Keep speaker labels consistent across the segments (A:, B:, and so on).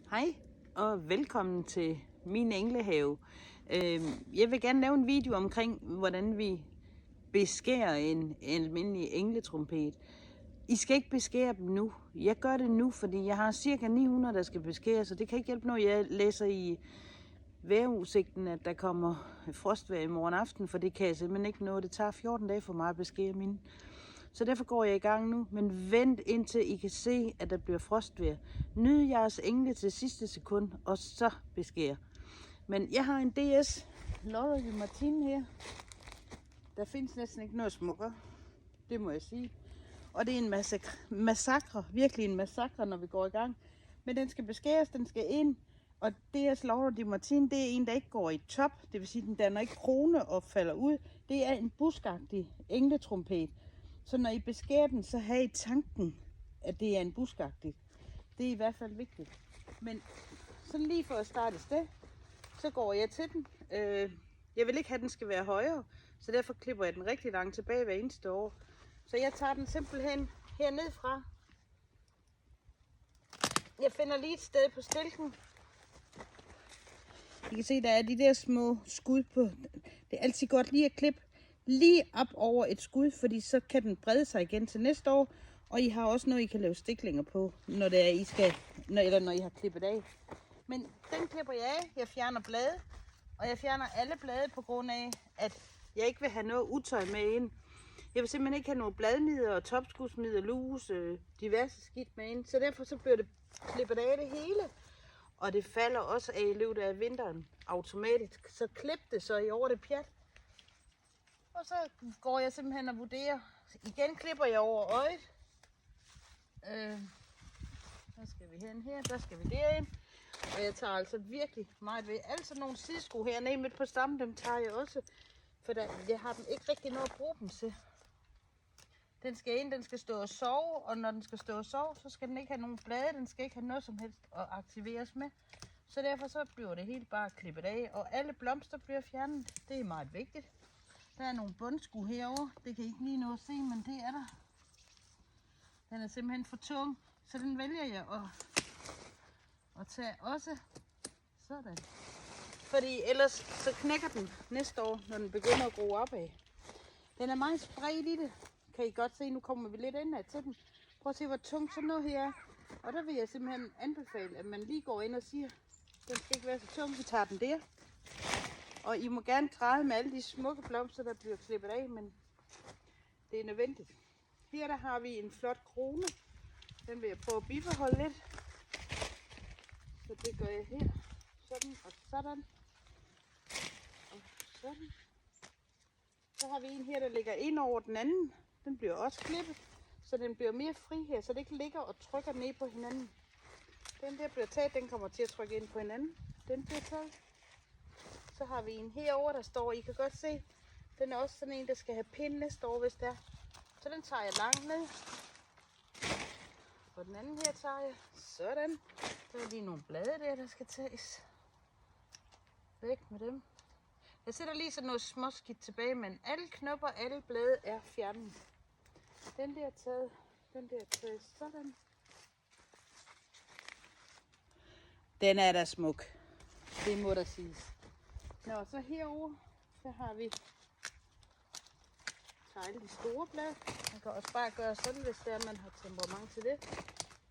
A: Hej og velkommen til min englehave. Jeg vil gerne lave en video omkring, hvordan vi beskærer en almindelig engletrompet. I skal ikke beskære dem nu. Jeg gør det nu, fordi jeg har cirka 900, der skal beskæres, så det kan ikke hjælpe noget. Jeg læser i vejrudsigten, at der kommer frostvejr i morgen aften, for det kan jeg simpelthen ikke nå. Det tager 14 dage for mig at beskære mine. Så derfor går jeg i gang nu, men vent indtil I kan se, at der bliver frostvejr. Nyd jeres engle til sidste sekund, og så beskær. Men jeg har en DS Laura Di Martin her. Der findes næsten ikke noget smukkere, det må jeg sige. Og det er en massakre, virkelig en massakre, når vi går i gang. Men den skal beskæres, den skal ind. Og DS Laura Di Martin, det er en, der ikke går i top. Det vil sige, den danner ikke krone og falder ud. Det er en buskagtig engletrompet. Så når I beskærer den, så har I tanken, at det er en buskagtig. Det er i hvert fald vigtigt. Men så lige for at starte et sted, så går jeg til den. Jeg vil ikke have, at den skal være højere, så derfor klipper jeg den rigtig langt tilbage hver eneste år. Så jeg tager den simpelthen herned fra. Jeg finder lige et sted på stilken. I kan se, der er de der små skud på. Det er altid godt lige at klippe lige op over et skud, fordi så kan den brede sig igen til næste år. Og I har også noget, I kan lave stiklinger på, når det er, I skal, når I har klippet af. Men den klipper jeg af. Jeg fjerner blade, og jeg fjerner alle blade på grund af, at jeg ikke vil have noget utøj med ind. Jeg vil simpelthen ikke have noget bladmider og topskudsmider, luse, diverse skidt med ind. Så derfor så bliver det klippet af det hele. Og det falder også af i løbet af vinteren automatisk. Så klip det så i over det pjat. Og så går jeg simpelthen og vurderer. Igen klipper jeg over øjet. Der skal vi hen her, der skal vi derind. Og jeg tager altså virkelig meget ved. Altså nogle sidesko hernede midt på stammen, dem tager jeg også. For jeg har dem ikke rigtig noget at bruge dem til. Den skal ind, den skal stå og sove. Og når den skal stå og sove, så skal den ikke have nogen blade. Den skal ikke have noget som helst at aktiveres med. Så derfor så bliver det helt bare klippet af. Og alle blomster bliver fjernet. Det er meget vigtigt. Der er nogle bundskud herovre. Det kan I ikke lige nå at se, men det er der. Den er simpelthen for tung, så den vælger jeg at tage også sådan. Fordi ellers så knækker den næste år, når den begynder at gro opad. Den er meget spredt i det. Kan I godt se, nu kommer vi lidt indad til den. Prøv at se, hvor tung sådan noget her er. Og der vil jeg simpelthen anbefale, at man lige går ind og siger, den skal ikke være så tung, vi tager den der. Og I må gerne træde med alle de smukke blomster, der bliver klippet af, men det er nødvendigt. Her der har vi en flot krone. Den vil jeg prøve at bibeholde lidt. Så det gør jeg her. Sådan og sådan. Og sådan. Så har vi en her, der ligger ind over den anden. Den bliver også klippet, så den bliver mere fri her, så det ikke ligger og trykker ned på hinanden. Den der bliver taget, den kommer til at trykke ind på hinanden. Den bliver taget. Så har vi en herover, der står, I kan godt se, den er også sådan en, der skal have pind næste år, hvis der. Så den tager jeg langt ned. Og den anden her tager jeg sådan. Der er lige nogle blade der skal tages. Væk med dem. Jeg sætter lige sådan noget småskidt tilbage, men alle knopper, alle blade er fjernet. Den der er taget, den der er taget sådan. Den er da smuk. Det må der siges. Nå, så herover, så har vi alle de store blade. Man kan også bare gøre sådan, hvis det er, man har temperament til det.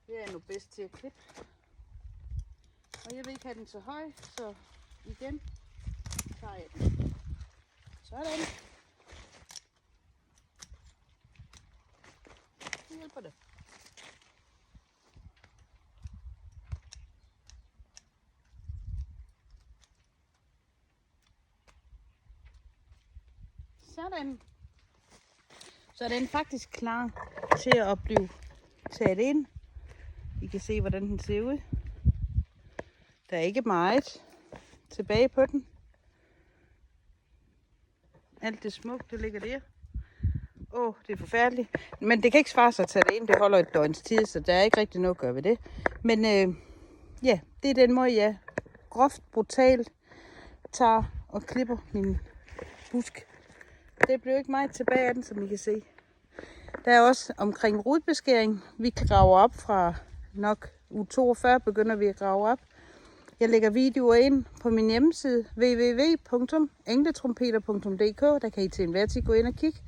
A: Det er nu bedst til at klippe. Og jeg vil ikke have den så høj, så igen tager jeg den. Sådan. Det hjælper det. Sådan. Så er den faktisk klar til at blive taget ind. I kan se, hvordan den ser ud. Der er ikke meget tilbage på den. Alt det smukt, det ligger der. Det er forfærdeligt. Men det kan ikke svare sig at tage det ind. Det holder et døgns tid, så der er ikke rigtig noget at gøre ved det. Men ja, det er den måde, jeg groft, brutalt tager og klipper min busk. Det blev ikke meget tilbage af den, som I kan se. Der er også omkring rodbeskæring. Vi graver op fra nok uge 42 begynder vi at grave op. Jeg lægger videoer ind på min hjemmeside www.engletrompeter.dk. Der kan I til enhver tid gå ind og kigge.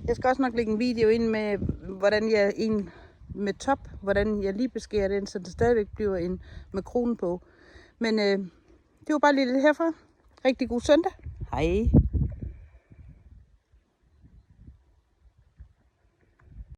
A: Jeg skal også nok lægge en video ind med, hvordan jeg hvordan jeg lige beskærer den, så det stadigvæk bliver en med kronen på. Men det var bare lige lidt herfra. Rigtig god søndag. Hej.